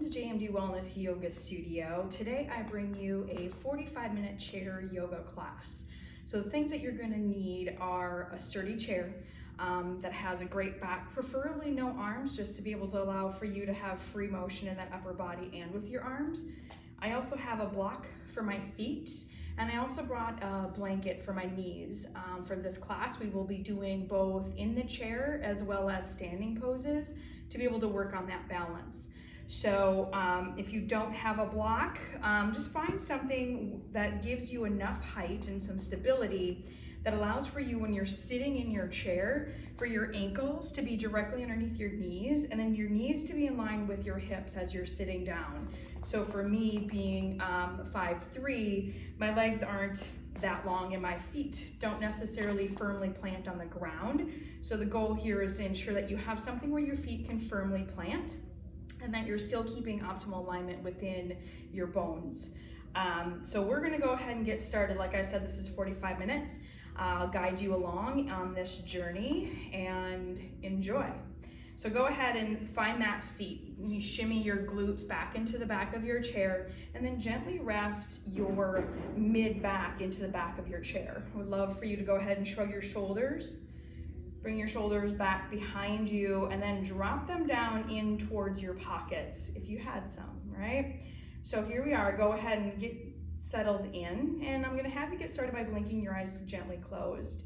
Welcome to JMD Wellness Yoga Studio. Today I bring you a 45-minute chair yoga class. So the things that you're going to need are a sturdy chair that has a great back, preferably no arms, just to be able to allow for you to have free motion in that upper body and with your arms. I also have a block for my feet, and I also brought a blanket for my knees. For this class, we will be doing both in the chair as well as standing poses to be able to work on that balance. So if you don't have a block, just find something that gives you enough height and some stability that allows for you, when you're sitting in your chair, for your ankles to be directly underneath your knees, and then your knees to be in line with your hips as you're sitting down. So for me, being 5'3", my legs aren't that long and my feet don't necessarily firmly plant on the ground. So the goal here is to ensure that you have something where your feet can firmly plant and that you're still keeping optimal alignment within your bones. So we're gonna go ahead and get started. Like I said, this is 45 minutes. I'll guide you along on this journey and enjoy. So go ahead and find that seat. You shimmy your glutes back into the back of your chair and then gently rest your mid back into the back of your chair. I would love for you to go ahead and shrug your shoulders. Bring your shoulders back behind you and then drop them down in towards your pockets if you had some, right? So here we are. Go ahead and get settled in, and I'm going to have you get started by blinking your eyes gently closed.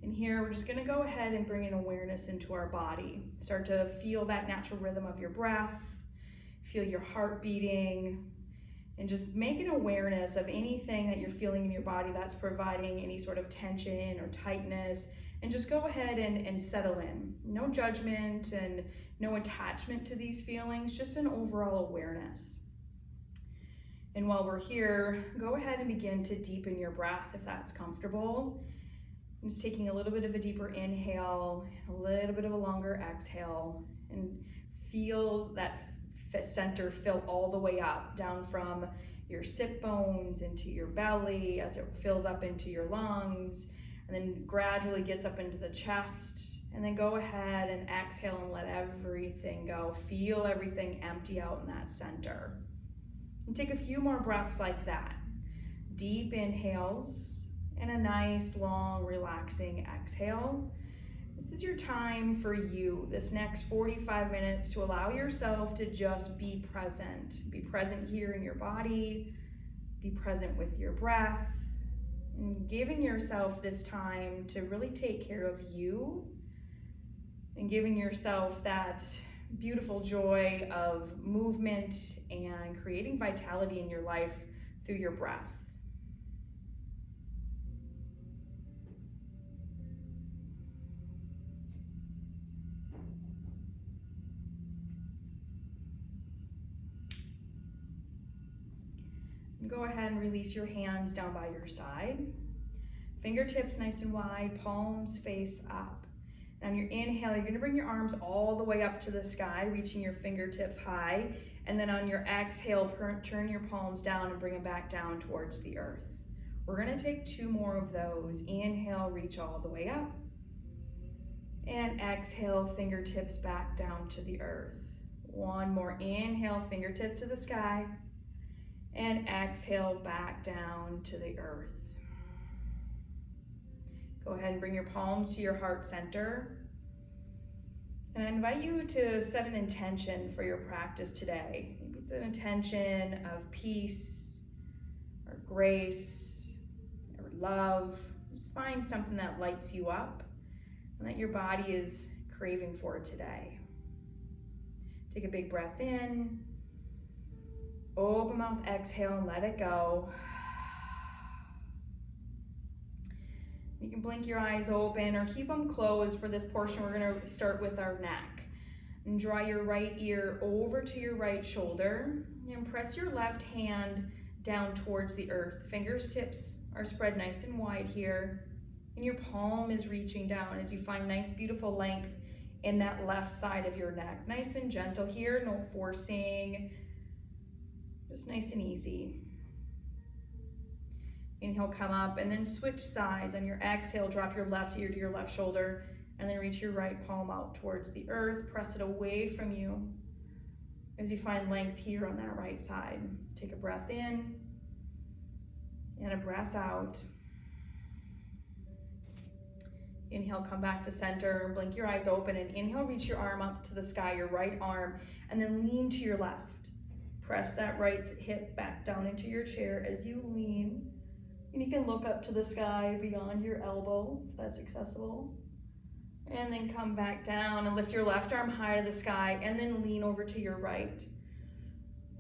And here we're just going to go ahead and bring an awareness into our body. Start to feel that natural rhythm of your breath, feel your heart beating, and just make an awareness of anything that you're feeling in your body that's providing any sort of tension or tightness, and just go ahead and settle in. No judgment and no attachment to these feelings, just an overall awareness. And while we're here, go ahead and begin to deepen your breath if that's comfortable. I'm just taking a little bit of a deeper inhale, a little bit of a longer exhale, and feel that center fill all the way up, down from your sit bones into your belly as it fills up into your lungs, and then gradually gets up into the chest. And then go ahead and exhale and let everything go. Feel everything empty out in that center. And take a few more breaths like that. Deep inhales and a nice, long, relaxing exhale. This is your time for you, this next 45 minutes, to allow yourself to just be present. Be present here in your body. Be present with your breath. And giving yourself this time to really take care of you. And giving yourself that beautiful joy of movement and creating vitality in your life through your breath. And go ahead and release your hands down by your side. Fingertips nice and wide, palms face up. On your inhale, you're going to bring your arms all the way up to the sky, reaching your fingertips high. And then on your exhale, turn your palms down and bring them back down towards the earth. We're going to take 2 more of those. Inhale, reach all the way up. And exhale, fingertips back down to the earth. 1 more. Inhale, fingertips to the sky. And exhale, back down to the earth. Go ahead and bring your palms to your heart center. And I invite you to set an intention for your practice today. Maybe it's an intention of peace or grace or love. Just find something that lights you up and that your body is craving for today. Take a big breath in. Open mouth, exhale, and let it go. You can blink your eyes open or keep them closed. For this portion, we're going to start with our neck. And draw your right ear over to your right shoulder and press your left hand down towards the earth. Fingertips are spread nice and wide here, and your palm is reaching down as you find nice, beautiful length in that left side of your neck. Nice and gentle here, no forcing, just nice and easy. Inhale, come up, and then switch sides. On your exhale, drop your left ear to your left shoulder, and then reach your right palm out towards the earth. Press it away from you. as you find length here on that right side. Take a breath in and a breath out. Inhale, come back to center, blink your eyes open, and inhale, reach your arm up to the sky, your right arm, and then lean to your left. Press that right hip back down into your chair as you lean, and you can look up to the sky beyond your elbow, if that's accessible. And then come back down and lift your left arm high to the sky, and then lean over to your right.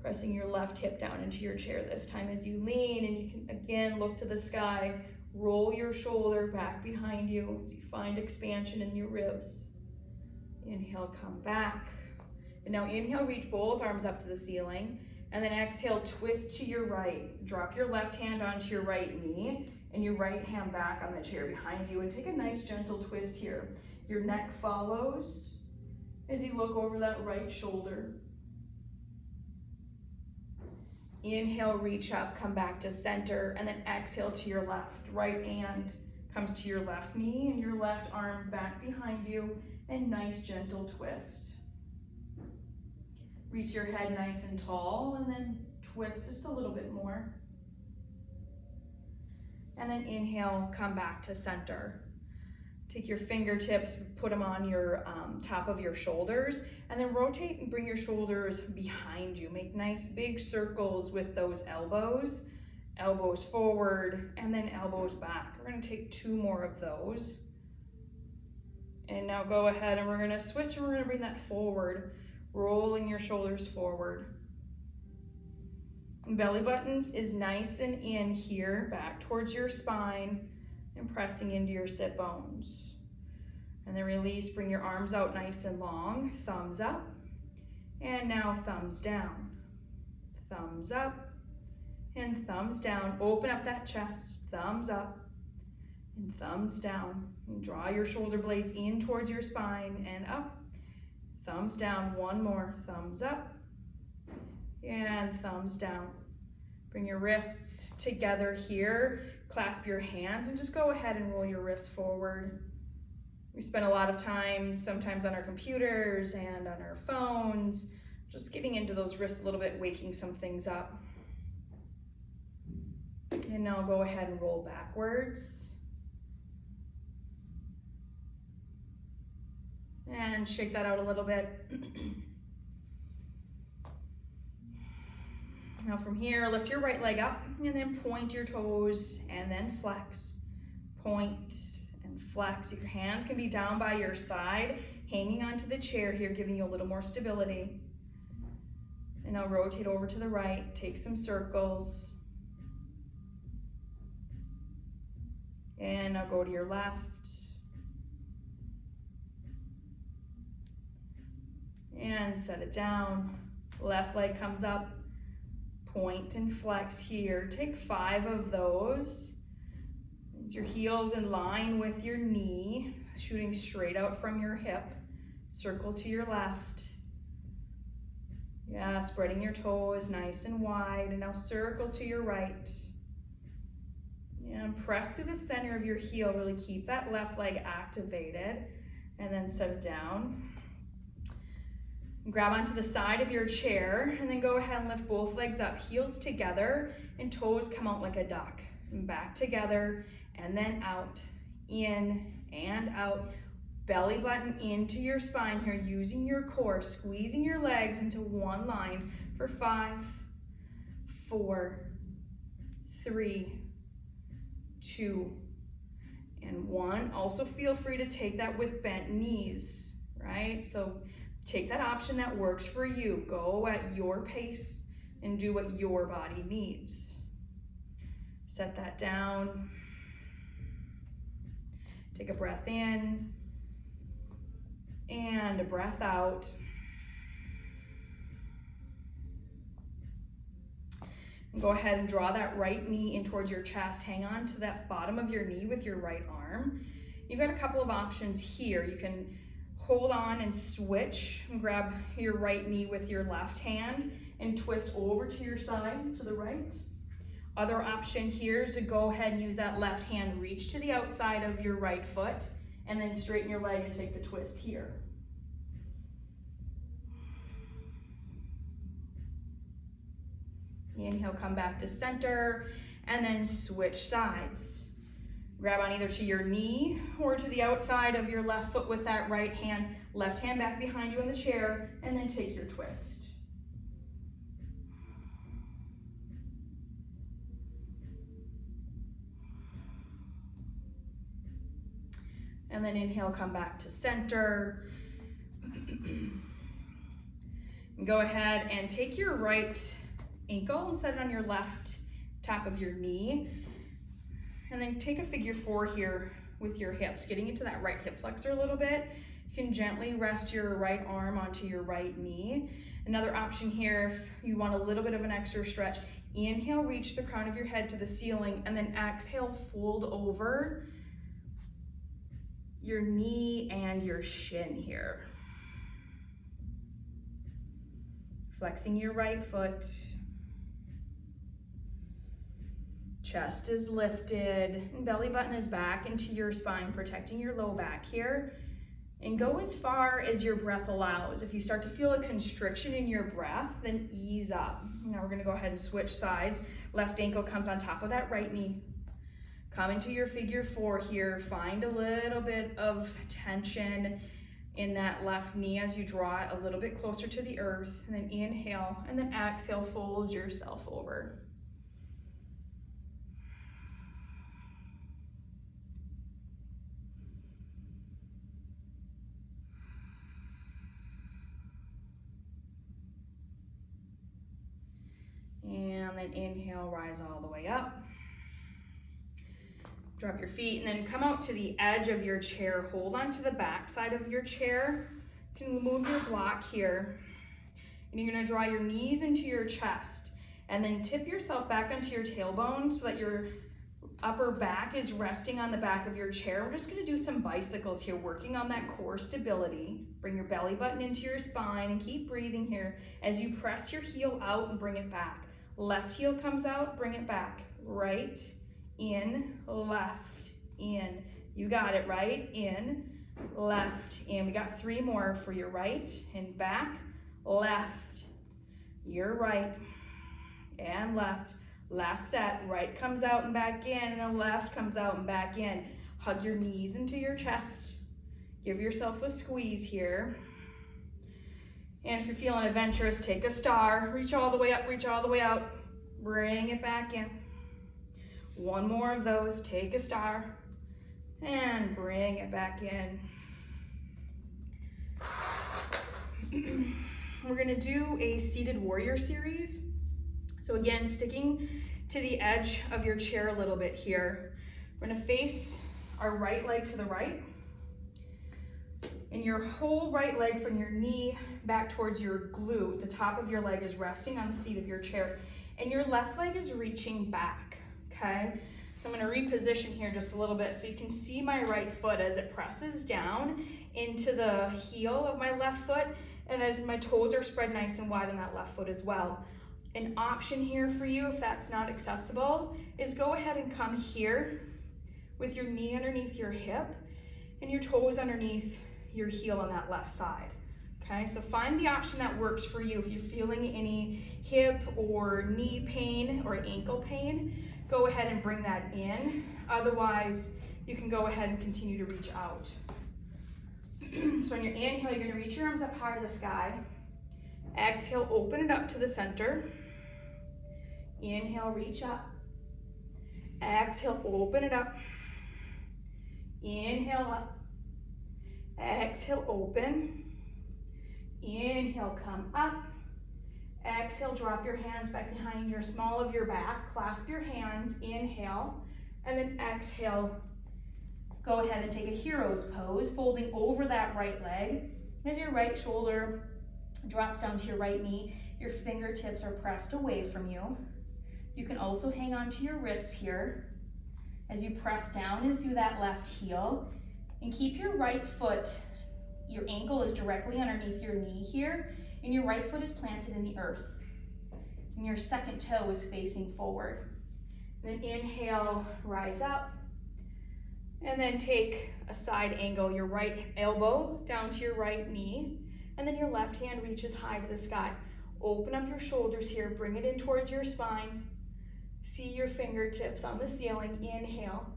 Pressing your left hip down into your chair this time as you lean, and you can again look to the sky. Roll your shoulder back behind you as you find expansion in your ribs. Inhale, come back. And now inhale, reach both arms up to the ceiling. And then exhale, twist to your right. Drop your left hand onto your right knee and your right hand back on the chair behind you. And take a nice gentle twist here. Your neck follows as you look over that right shoulder. Inhale, reach up, come back to center, and then exhale to your left. Right hand comes to your left knee and your left arm back behind you, and nice gentle twist. Reach your head nice and tall, and then twist just a little bit more. And then inhale, come back to center. Take your fingertips, put them on your top of your shoulders, and then rotate and bring your shoulders behind you. Make nice big circles with those elbows. Elbows forward, and then elbows back. We're gonna take 2 more of those. And now go ahead and we're gonna switch, and we're gonna bring that forward, rolling your shoulders forward. And belly buttons is nice and in here, back towards your spine, and pressing into your sit bones. And then release, bring your arms out nice and long, thumbs up, and now thumbs down. Thumbs up, and thumbs down. Open up that chest, thumbs up, and thumbs down. And draw your shoulder blades in towards your spine and up. Thumbs down, 1 more, thumbs up, and thumbs down. Bring your wrists together here, clasp your hands, and just go ahead and roll your wrists forward. We spend a lot of time sometimes on our computers and on our phones, just getting into those wrists a little bit, waking some things up. And now go ahead and roll backwards. And shake that out a little bit. Now from here, lift your right leg up and then point your toes and then flex. Point and flex. Your hands can be down by your side, hanging onto the chair here, giving you a little more stability. And now rotate over to the right, take some circles. And now go to your left. And set it down. Left leg comes up. Point and flex here. Take 5 of those. Your heels in line with your knee, shooting straight out from your hip. Circle to your left. Yeah, spreading your toes nice and wide. And now circle to your right. And press through the center of your heel. Really keep that left leg activated. And then set it down. Grab onto the side of your chair, and then go ahead and lift both legs up, heels together, and toes come out like a duck. And back together, and then out, in and out. Belly button into your spine here, using your core, squeezing your legs into one line for 5, 4, 3, 2, and 1. Also feel free to take that with bent knees, right? So take that option that works for you. Go at your pace and do what your body needs. Set that down. Take a breath in and a breath out. And go ahead and draw that right knee in towards your chest. Hang on to that bottom of your knee with your right arm. You've got a couple of options here. You can hold on and switch and grab your right knee with your left hand and twist over to your side, to the right. Other option here is to go ahead and use that left hand, reach to the outside of your right foot, and then straighten your leg and take the twist here. Inhale, come back to center, and then switch sides. Grab on either to your knee or to the outside of your left foot with that right hand. Left hand back behind you in the chair, and then take your twist. And then inhale, come back to center. And go ahead and take your right ankle and set it on your left top of your knee. And then take a figure 4 here with your hips, getting into that right hip flexor a little bit. You can gently rest your right arm onto your right knee. Another option here, if you want a little bit of an extra stretch, inhale, reach the crown of your head to the ceiling, and then exhale, fold over your knee and your shin here. Flexing your right foot. Chest is lifted, and belly button is back into your spine, protecting your low back here. And go as far as your breath allows. If you start to feel a constriction in your breath, then ease up. Now we're gonna go ahead and switch sides. Left ankle comes on top of that right knee. Come into your figure 4 here. Find a little bit of tension in that left knee as you draw it a little bit closer to the earth. And then inhale, and then exhale, fold yourself over. And then inhale, rise all the way up. Drop your feet and then come out to the edge of your chair. Hold on to the back side of your chair. You can move your block here. And you're gonna draw your knees into your chest and then tip yourself back onto your tailbone so that your upper back is resting on the back of your chair. We're just gonna do some bicycles here, working on that core stability. Bring your belly button into your spine and keep breathing here as you press your heel out and bring it back. Left heel comes out, bring it back. Right, in, left, in. You got it, right? In, left, in. We got 3 more for your right and back, left, your right, and left. Last set, right comes out and back in, and then left comes out and back in. Hug your knees into your chest. Give yourself a squeeze here. And if you're feeling adventurous, take a star. Reach all the way up, reach all the way out. Bring it back in. 1 more of those, take a star. And bring it back in. We're gonna do a seated warrior series. So again, sticking to the edge of your chair a little bit here. We're gonna face our right leg to the right. And your whole right leg from your knee back towards your glute, the top of your leg is resting on the seat of your chair. And your left leg is reaching back, okay? So I'm gonna reposition here just a little bit so you can see my right foot as it presses down into the heel of my left foot, and as my toes are spread nice and wide on that left foot as well. An option here for you, if that's not accessible, is go ahead and come here with your knee underneath your hip and your toes underneath your heel on that left side. Okay, so find the option that works for you. If you're feeling any hip or knee pain or ankle pain, go ahead and bring that in. Otherwise, you can go ahead and continue to reach out. So on your inhale, you're gonna reach your arms up high to the sky. Exhale, open it up to the center. Inhale, reach up. Exhale, open it up. Inhale up. Exhale, open. Inhale, come up. Exhale, drop your hands back behind your small of your back. Clasp your hands, inhale. And then exhale, go ahead and take a hero's pose, folding over that right leg. As your right shoulder drops down to your right knee, your fingertips are pressed away from you. You can also hang on to your wrists here as you press down and through that left heel. And keep your right foot, your ankle is directly underneath your knee here, and your right foot is planted in the earth. And your second toe is facing forward. And then inhale, rise up. And then take a side angle, your right elbow down to your right knee, and then your left hand reaches high to the sky. Open up your shoulders here, bring it in towards your spine. See your fingertips on the ceiling. Inhale,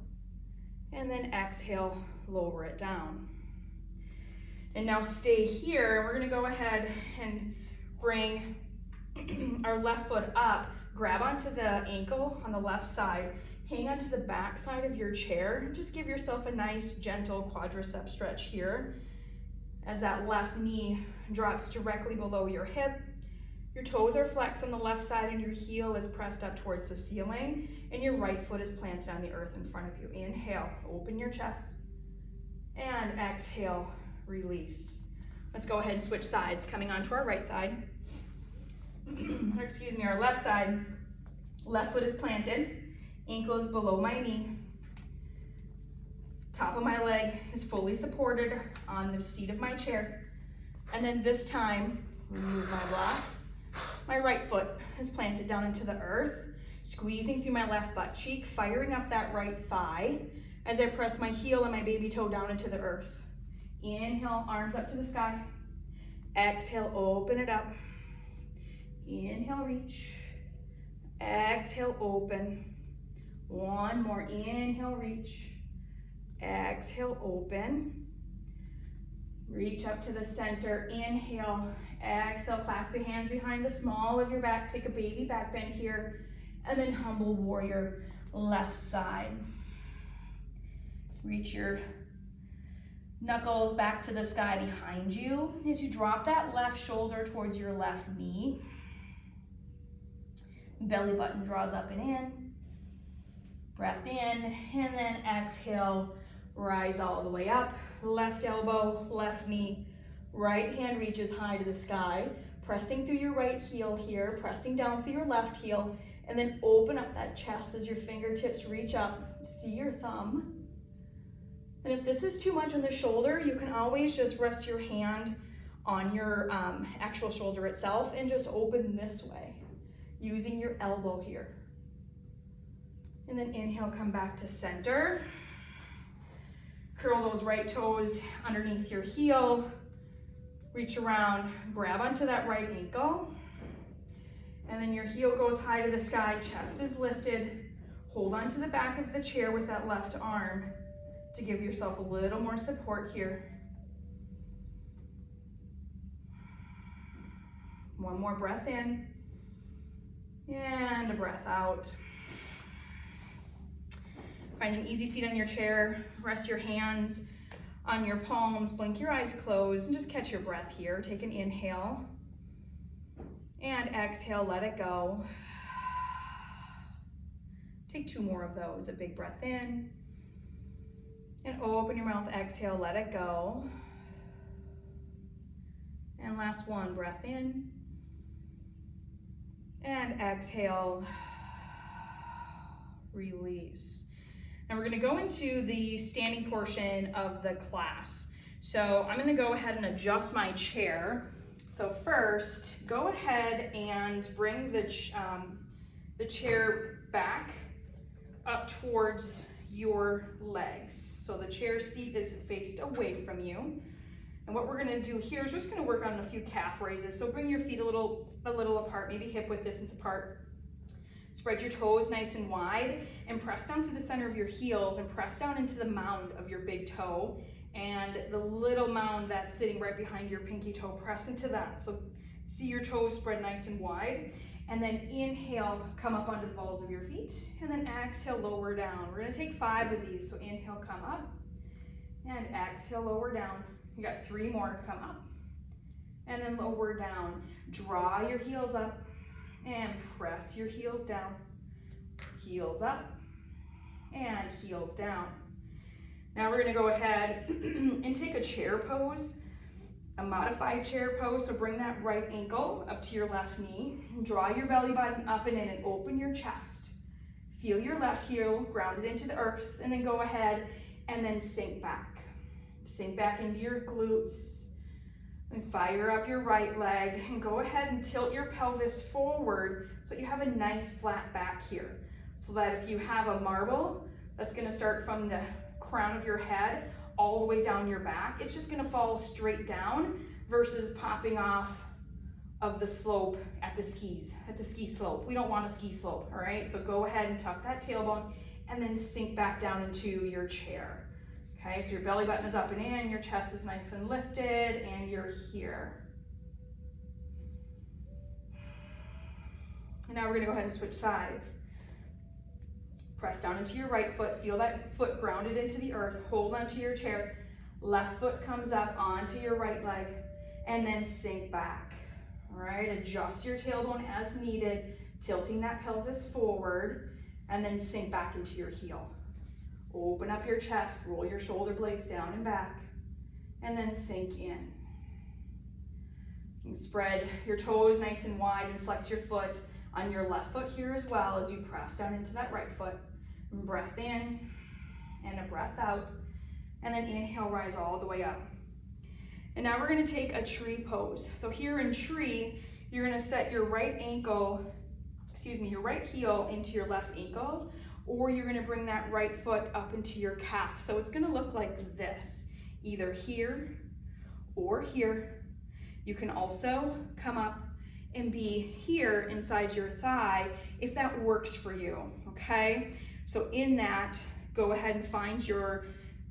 and then exhale, lower it down. And now stay here. We're gonna go ahead and bring our left foot up. Grab onto the ankle on the left side. Hang onto the back side of your chair. Just give yourself a nice, gentle quadricep stretch here as that left knee drops directly below your hip. Your toes are flexed on the left side and your heel is pressed up towards the ceiling, and your right foot is planted on the earth in front of you. Inhale, open your chest, and exhale, release. Let's go ahead and switch sides, coming onto our right side. Or excuse me, our left side. Left foot is planted, ankle is below my knee. Top of my leg is fully supported on the seat of my chair. And then this time, remove my block. My right foot is planted down into the earth, squeezing through my left butt cheek, firing up that right thigh as I press my heel and my baby toe down into the earth. Inhale, arms up to the sky. Exhale, open it up. Inhale, reach. Exhale, open. One more. Inhale, reach. Exhale, open. Reach up to the center. Inhale. Exhale, clasp the hands behind the small of your back. Take a baby back bend here. And then humble warrior, left side. Reach your knuckles back to the sky behind you as you drop that left shoulder towards your left knee. Belly button draws up and in. Breath in, and then exhale, rise all the way up. Left elbow, left knee. Right hand reaches high to the sky, pressing through your right heel here, pressing down through your left heel, and then open up that chest as your fingertips reach up. See your thumb. And if this is too much on the shoulder, you can always just rest your hand on your actual shoulder itself and just open this way, using your elbow here. And then inhale, come back to center. Curl those right toes underneath your heel. Reach around, grab onto that right ankle. And then your heel goes high to the sky, chest is lifted. Hold onto the back of the chair with that left arm to give yourself a little more support here. One more breath in, and a breath out. Find an easy seat on your chair, rest your hands on your palms, blink your eyes closed, and just catch your breath here. Take an inhale, and exhale, let it go. Take two more of those, a big breath in, and open your mouth, exhale, let it go. And last one, breath in, and exhale, release. Now we're gonna go into the standing portion of the class. So I'm gonna go ahead and adjust my chair. So first, go ahead and bring the chair back up towards your legs. So the chair seat is faced away from you. And what we're gonna do here is we're just gonna work on a few calf raises. So bring your feet a little apart, maybe hip width distance apart. Spread your toes nice and wide and press down through the center of your heels and press down into the mound of your big toe and the little mound that's sitting right behind your pinky toe. Press into that. So see your toes spread nice and wide. And then inhale, come up onto the balls of your feet, and then exhale, lower down. We're gonna take 5 of these. So inhale, come up, and exhale, lower down. You got 3 more, come up, and then lower down. Draw your heels up, and press your heels down. Heels up, and heels down. Now we're gonna go ahead and take a chair pose, a modified chair pose. So bring that right ankle up to your left knee. Draw your belly button up and in and open your chest. Feel your left heel grounded into the earth, and then go ahead and then sink back. Sink back into your glutes. And fire up your right leg and go ahead and tilt your pelvis forward so you have a nice flat back here. So that if you have a marble, that's gonna start from the crown of your head all the way down your back. It's just gonna fall straight down versus popping off of the slope at the ski slope. We don't want a ski slope, all right? So go ahead and tuck that tailbone and then sink back down into your chair. Okay, so your belly button is up and in, your chest is nice and lifted, and you're here. And now we're gonna go ahead and switch sides. Press down into your right foot, feel that foot grounded into the earth, hold onto your chair, left foot comes up onto your right leg, and then sink back. All right, adjust your tailbone as needed, tilting that pelvis forward, and then sink back into your heel. Open up your chest, roll your shoulder blades down and back, and then sink in. You can spread your toes nice and wide and flex your foot on your left foot here as well as you press down into that right foot. And breath in and a breath out, and then inhale, rise all the way up. And now we're gonna take a tree pose. So here in tree, you're gonna set your right heel into your left ankle, or you're gonna bring that right foot up into your calf. So it's gonna look like this, either here or here. You can also come up and be here inside your thigh if that works for you, okay? So in that, go ahead and find your,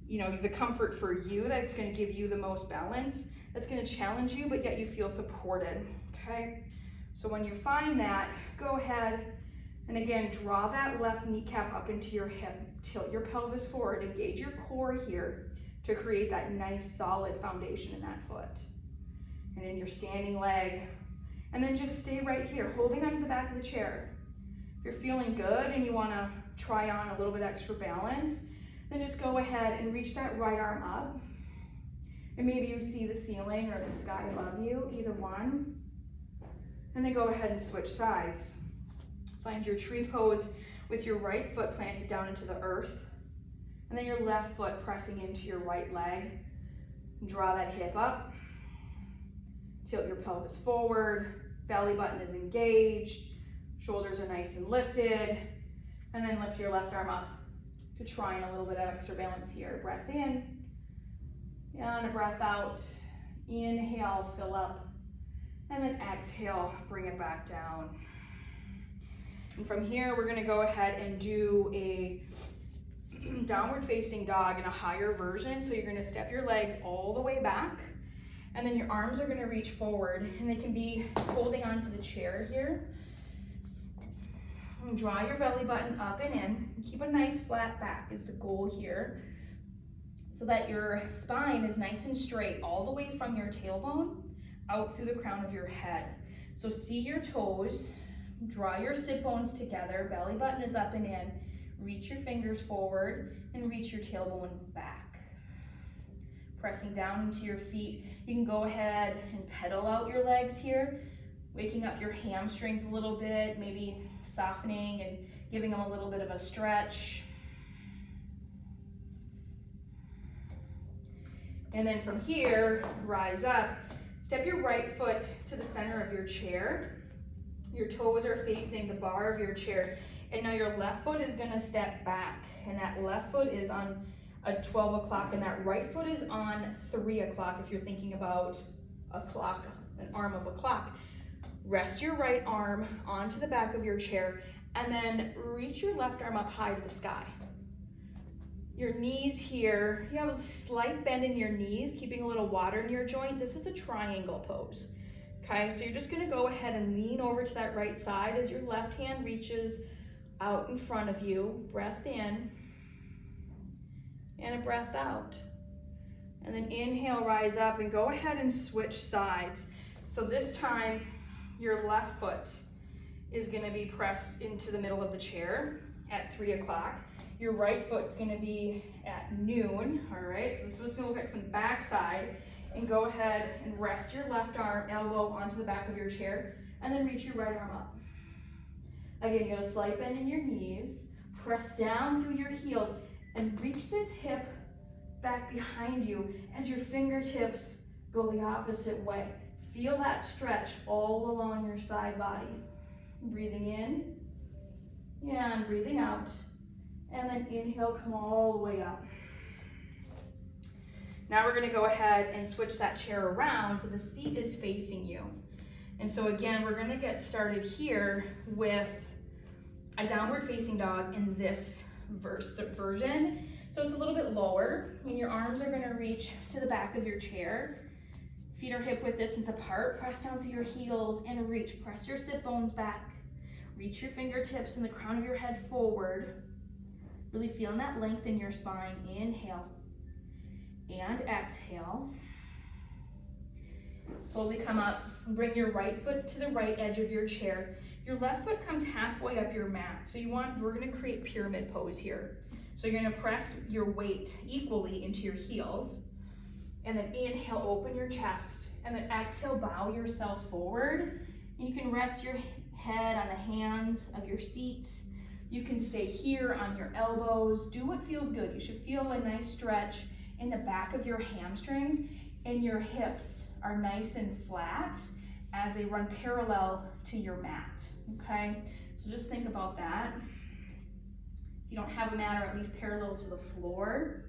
the comfort for you that's gonna give you the most balance, that's gonna challenge you, but yet you feel supported, okay? So when you find that, go ahead and again, draw that left kneecap up into your hip, tilt your pelvis forward, engage your core here to create that nice solid foundation in that foot. And in your standing leg, and then just stay right here, holding onto the back of the chair. If you're feeling good and you wanna try on a little bit extra balance, then just go ahead and reach that right arm up. And maybe you see the ceiling or the sky above you, either one. And then go ahead and switch sides. Find your tree pose with your right foot planted down into the earth, and then your left foot pressing into your right leg. Draw that hip up, tilt your pelvis forward, belly button is engaged, shoulders are nice and lifted, and then lift your left arm up to try and a little bit of extra balance here. Breath in, and a breath out. Inhale, fill up, and then exhale, bring it back down. And from here, we're gonna go ahead and do a downward facing dog in a higher version. So you're gonna step your legs all the way back, and then your arms are gonna reach forward, and they can be holding onto the chair here. And draw your belly button up and in. Keep a nice flat back is the goal here, so that your spine is nice and straight all the way from your tailbone out through the crown of your head. So see your toes. Draw your sit bones together, belly button is up and in, reach your fingers forward and reach your tailbone back. Pressing down into your feet, you can go ahead and pedal out your legs here, waking up your hamstrings a little bit, maybe softening and giving them a little bit of a stretch. And then from here, rise up, step your right foot to the center of your chair. Your toes are facing the bar of your chair, and now your left foot is gonna step back, and that left foot is on a 12 o'clock, and that right foot is on 3 o'clock if you're thinking about a clock, an arm of a clock. Rest your right arm onto the back of your chair, and then reach your left arm up high to the sky. Your knees here, you have a slight bend in your knees, keeping a little water in your joint. This is a triangle pose. Okay, so you're just gonna go ahead and lean over to that right side as your left hand reaches out in front of you. Breath in, and a breath out. And then inhale, rise up, and go ahead and switch sides. So this time, your left foot is gonna be pressed into the middle of the chair at 3 o'clock. Your right foot's gonna be at noon, all right? So this is what's gonna look like from the back side. And go ahead and rest your left arm, elbow onto the back of your chair, and then reach your right arm up. Again, you got a slight bend in your knees, press down through your heels, and reach this hip back behind you as your fingertips go the opposite way. Feel that stretch all along your side body. Breathing in, and breathing out, and then inhale, come all the way up. Now we're gonna go ahead and switch that chair around so the seat is facing you. And so again, we're gonna get started here with a downward facing dog in this version. So it's a little bit lower, and your arms are gonna reach to the back of your chair. Feet are hip width distance apart. Press down through your heels and reach. Press your sit bones back. Reach your fingertips and the crown of your head forward. Really feeling that length in your spine. Inhale and exhale. Slowly come up and bring your right foot to the right edge of your chair. Your left foot comes halfway up your mat. So we're gonna create pyramid pose here. So you're gonna press your weight equally into your heels. And then inhale, open your chest. And then exhale, bow yourself forward. And you can rest your head on the hands of your seat. You can stay here on your elbows. Do what feels good. You should feel a nice stretch in the back of your hamstrings, and your hips are nice and flat as they run parallel to your mat, okay? So just think about that. If you don't have a mat, or at least parallel to the floor.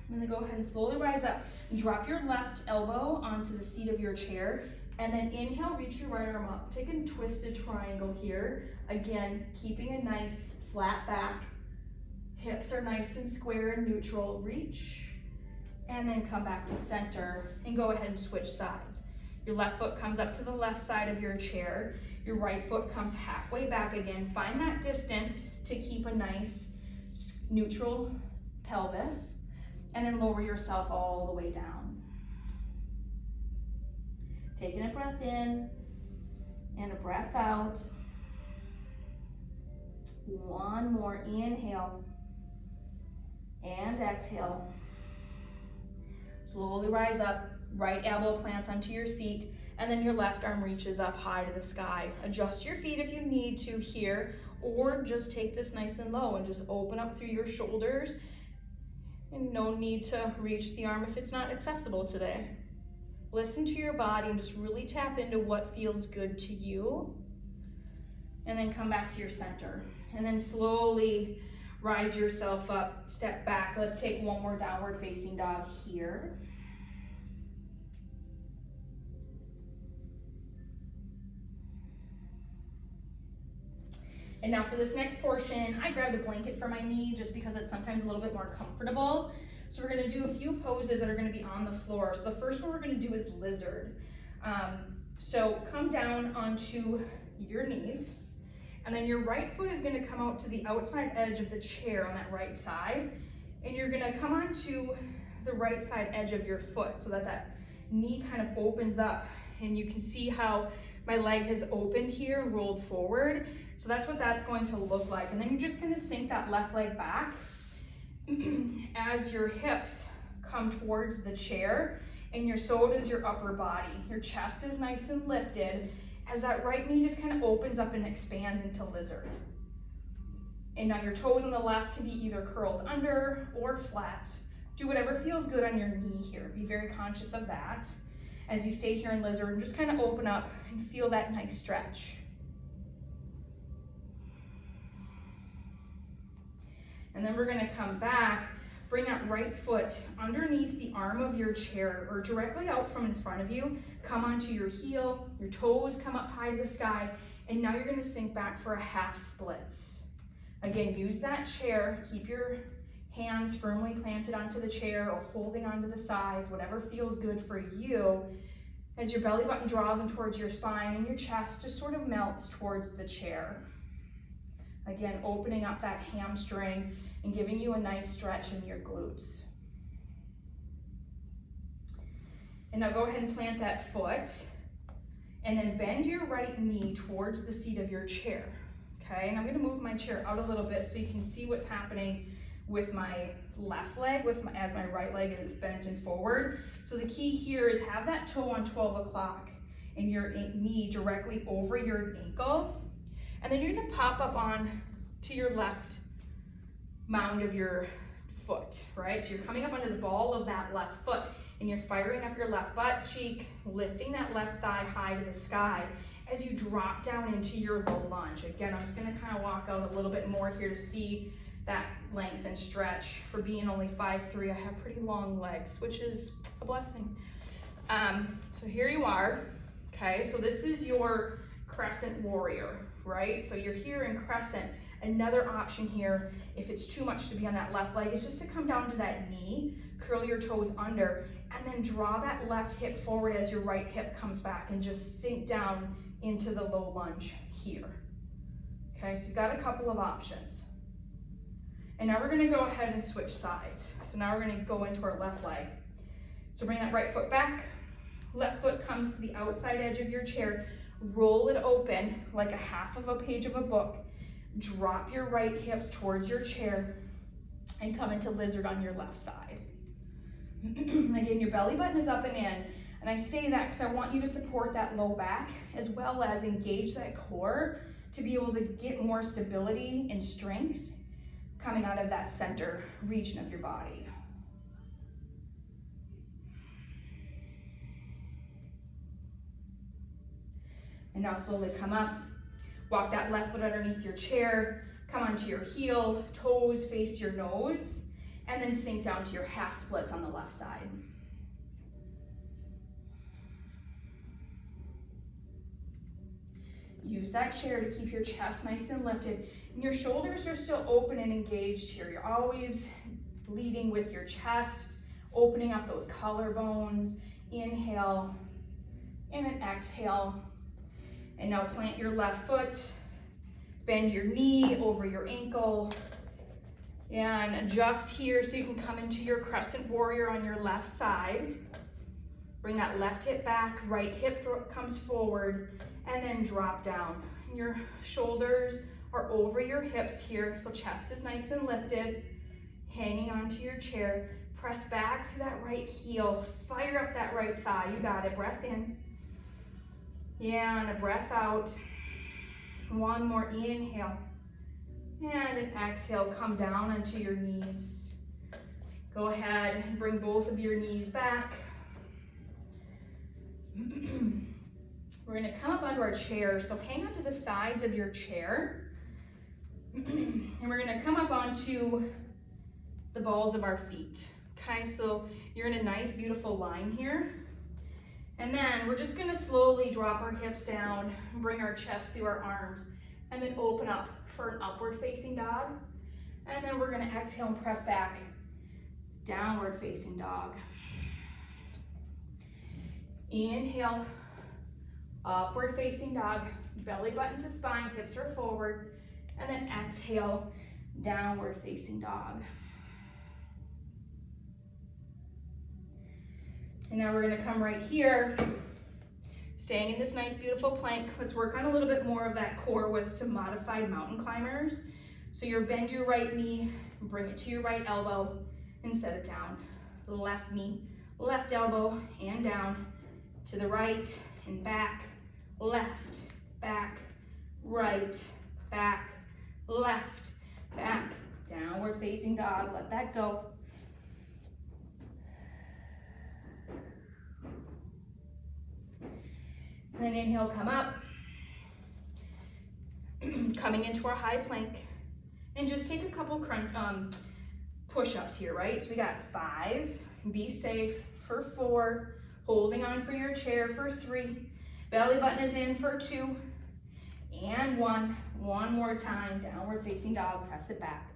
I'm gonna go ahead and slowly rise up and drop your left elbow onto the seat of your chair, and then inhale, reach your right arm up. Take a twisted triangle here. Again, keeping a nice flat back. Hips are nice and square and neutral. Reach, and then come back to center and go ahead and switch sides. Your left foot comes up to the left side of your chair. Your right foot comes halfway back again. Find that distance to keep a nice neutral pelvis, and then lower yourself all the way down. Taking a breath in and a breath out. One more, inhale and exhale. Slowly rise up, right elbow plants onto your seat, and then your left arm reaches up high to the sky. Adjust your feet if you need to here, or just take this nice and low and just open up through your shoulders. And no need to reach the arm if it's not accessible today. Listen to your body and just really tap into what feels good to you. And then come back to your center. And then slowly rise yourself up, step back. Let's take one more downward facing dog here. And now for this next portion, I grabbed a blanket for my knee just because it's sometimes a little bit more comfortable. So we're gonna do a few poses that are gonna be on the floor. So the first one we're gonna do is lizard. So come down onto your knees, and then your right foot is gonna come out to the outside edge of the chair on that right side. And you're gonna come onto the right side edge of your foot so that that knee kind of opens up, and you can see how my leg has opened here and rolled forward. So that's what that's going to look like. And then you're just gonna sink that left leg back as your hips come towards the chair, and so does your upper body. Your chest is nice and lifted as that right knee just kind of opens up and expands into lizard. And now your toes on the left can be either curled under or flat. Do whatever feels good on your knee here. Be very conscious of that as you stay here in lizard, and just kind of open up and feel that nice stretch. And then we're gonna come back, bring that right foot underneath the arm of your chair or directly out from in front of you. Come onto your heel, your toes come up high to the sky, and now you're gonna sink back for a half splits. Again, use that chair, keep your hands firmly planted onto the chair or holding onto the sides, whatever feels good for you, as your belly button draws in towards your spine and your chest just sort of melts towards the chair. Again, opening up that hamstring and giving you a nice stretch in your glutes. And now go ahead and plant that foot, and then bend your right knee towards the seat of your chair, okay? And I'm gonna move my chair out a little bit so you can see what's happening with my left leg as my right leg is bent and forward. So the key here is have that toe on 12 o'clock and your knee directly over your ankle. And then you're gonna pop up on to your left mound of your foot, right? So you're coming up onto the ball of that left foot, and you're firing up your left butt cheek, lifting that left thigh high to the sky as you drop down into your low lunge. Again, I'm just gonna kind of walk out a little bit more here to see that length and stretch. For being only 5'3", I have pretty long legs, which is a blessing. So here you are, okay? So this is your Crescent Warrior, right? So you're here in Crescent. Another option here, if it's too much to be on that left leg, is just to come down to that knee, curl your toes under, and then draw that left hip forward as your right hip comes back and just sink down into the low lunge here. Okay, so you've got a couple of options. And now we're gonna go ahead and switch sides. So now we're gonna go into our left leg. So bring that right foot back, left foot comes to the outside edge of your chair, roll it open like a half of a page of a book, drop your right hips towards your chair, and come into lizard on your left side. Again, your belly button is up and in, and I say that because I want you to support that low back as well as engage that core to be able to get more stability and strength coming out of that center region of your body. And now slowly come up, walk that left foot underneath your chair, come onto your heel, toes face your nose, and then sink down to your half splits on the left side. Use that chair to keep your chest nice and lifted, and your shoulders are still open and engaged here. You're always leading with your chest, opening up those collarbones. Inhale, and then exhale. And now plant your left foot, bend your knee over your ankle, and adjust here so you can come into your Crescent Warrior on your left side. Bring that left hip back, right hip comes forward, and then drop down. Your shoulders are over your hips here, so chest is nice and lifted, hanging onto your chair. Press back through that right heel, fire up that right thigh. You got it. Breath in. Yeah, and a breath out. One more inhale. And then exhale, come down onto your knees. Go ahead and bring both of your knees back. We're gonna come up onto our chair, so hang on to the sides of your chair. And we're gonna come up onto the balls of our feet. Okay, so you're in a nice, beautiful line here. And then we're just gonna slowly drop our hips down, bring our chest through our arms, and then open up for an upward facing dog. And then we're gonna exhale and press back, downward facing dog. Inhale, upward facing dog, belly button to spine, hips are forward. And then exhale, downward facing dog. And now we're gonna come right here, staying in this nice, beautiful plank. Let's work on a little bit more of that core with some modified mountain climbers. So you bend your right knee, bring it to your right elbow, and set it down. Left knee, left elbow, and down to the right and back, left, back, right, back, left, back, downward facing dog. Let that go. And then inhale, come up. Coming into our high plank. And just take a couple push-ups here, right? So we got 5, be safe for 4, holding on for your chair for 3, belly button is in for 2, and 1. One more time, downward facing dog, press it back.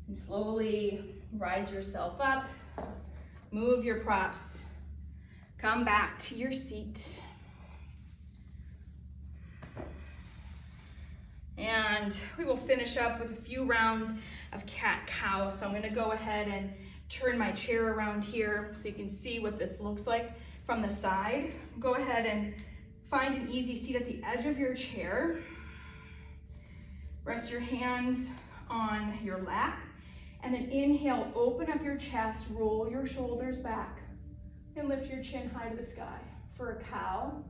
And slowly rise yourself up, move your props, come back to your seat. And we will finish up with a few rounds of cat-cow. So I'm gonna go ahead and turn my chair around here so you can see what this looks like from the side. Go ahead and find an easy seat at the edge of your chair. Rest your hands on your lap. And then inhale, open up your chest, roll your shoulders back, and lift your chin high to the sky for a cow.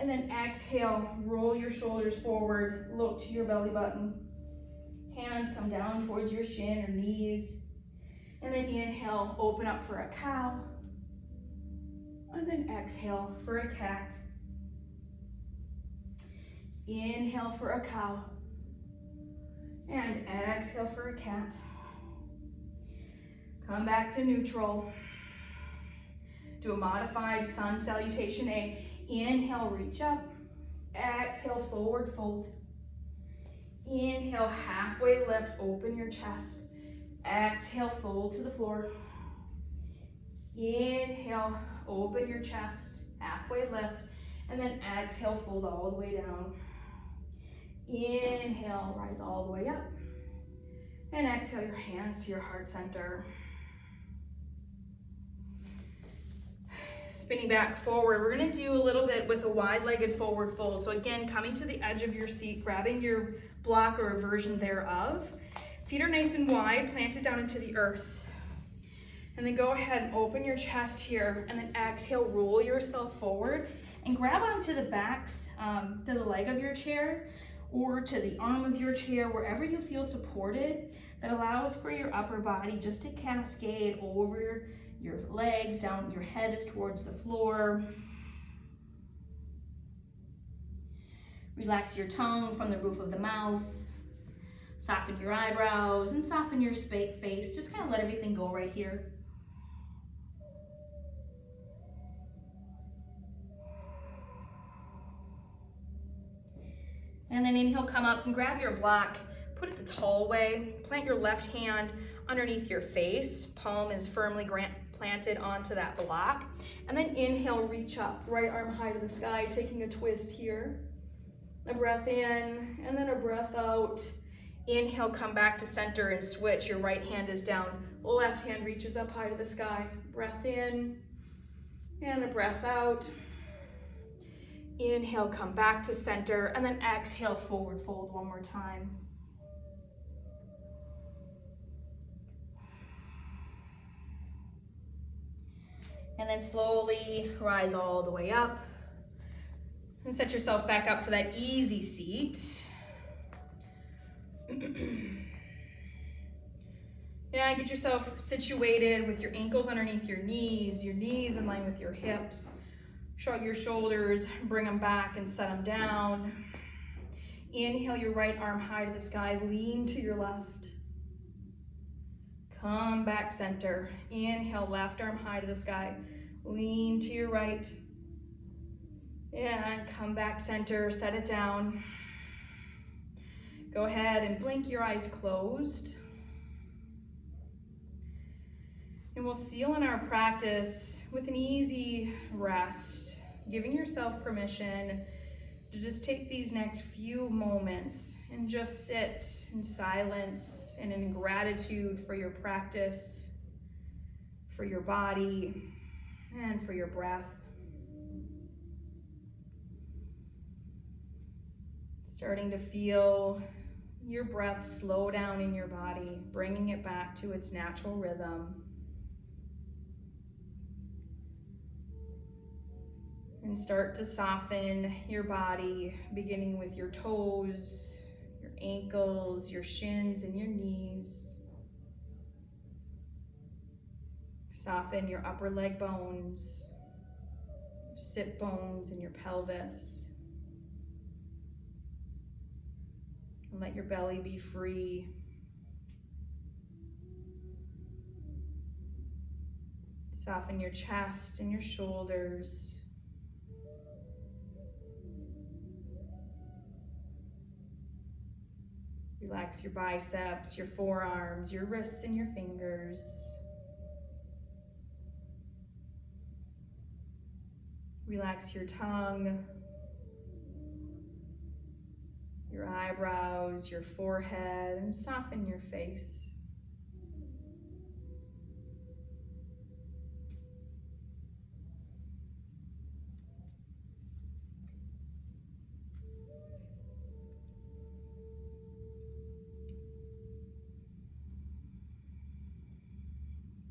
And then exhale, roll your shoulders forward, look to your belly button. Hands come down towards your shin or knees. And then inhale, open up for a cow. And then exhale for a cat. Inhale for a cow. And exhale for a cat. Come back to neutral. Do a modified sun salutation A. Inhale, reach up. Exhale, forward fold. Inhale, halfway lift, open your chest. Exhale, fold to the floor. Inhale, open your chest, halfway lift, and then exhale, fold all the way down. Inhale, rise all the way up. And exhale your hands to your heart center. Spinning back forward, we're gonna do a little bit with a wide-legged forward fold. So again, coming to the edge of your seat, grabbing your block or a version thereof. Feet are nice and wide, planted down into the earth. And then go ahead and open your chest here, and then exhale, roll yourself forward and grab onto the backs, to the leg of your chair or to the arm of your chair, wherever you feel supported. That allows for your upper body just to cascade over your legs, down, your head is towards the floor. Relax your tongue from the roof of the mouth. Soften your eyebrows and soften your face. Just kind of let everything go right here. And then inhale, come up and grab your block. Put it the tall way. Plant your left hand underneath your face. Palm is firmly planted onto that block. And then inhale, reach up. Right arm high to the sky, taking a twist here. A breath in, and then a breath out. Inhale, come back to center and switch. Your right hand is down. Left hand reaches up high to the sky. Breath in, and a breath out. Inhale, come back to center, and then exhale, forward fold one more time. And then slowly rise all the way up. And set yourself back up for that easy seat. Yeah, get yourself situated with your ankles underneath your knees in line with your hips. Shrug your shoulders, bring them back and set them down. Inhale your right arm high to the sky, lean to your left. Come back center. Inhale, left arm high to the sky, lean to your right. And come back center, set it down. Go ahead and blink your eyes closed. And we'll seal in our practice with an easy rest, giving yourself permission to just take these next few moments and just sit in silence and in gratitude for your practice, for your body, and for your breath. Starting to feel your breath slow down in your body, bringing it back to its natural rhythm. And start to soften your body, beginning with your toes, your ankles, your shins, and your knees. Soften your upper leg bones, your sit bones, and your pelvis. And let your belly be free. Soften your chest and your shoulders. Relax your biceps, your forearms, your wrists, and your fingers. Relax your tongue, your eyebrows, your forehead, and soften your face.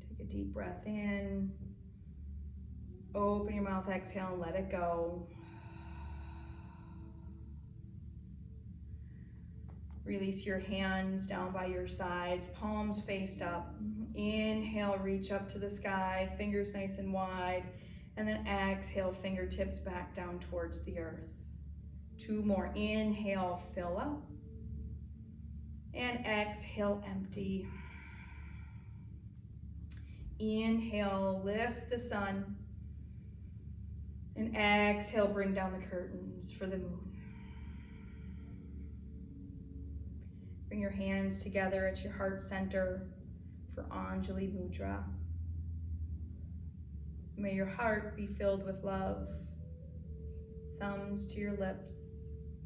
Take a deep breath in. Open your mouth, exhale, and let it go. Release your hands down by your sides, palms faced up. Inhale, reach up to the sky, fingers nice and wide. And then exhale, fingertips back down towards the earth. 2 more. Inhale, fill up. And exhale, empty. Inhale, lift the sun. And exhale, bring down the curtains for the moon. Bring your hands together at your heart center for Anjali Mudra. May your heart be filled with love. Thumbs to your lips.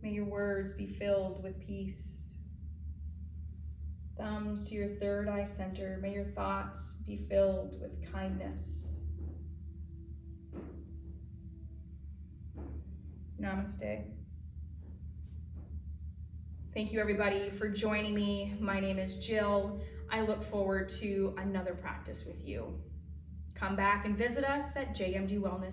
May your words be filled with peace. Thumbs to your third eye center. May your thoughts be filled with kindness. Namaste. Thank you everybody for joining me. My name is Jill. I look forward to another practice with you. Come back and visit us at JMD Wellness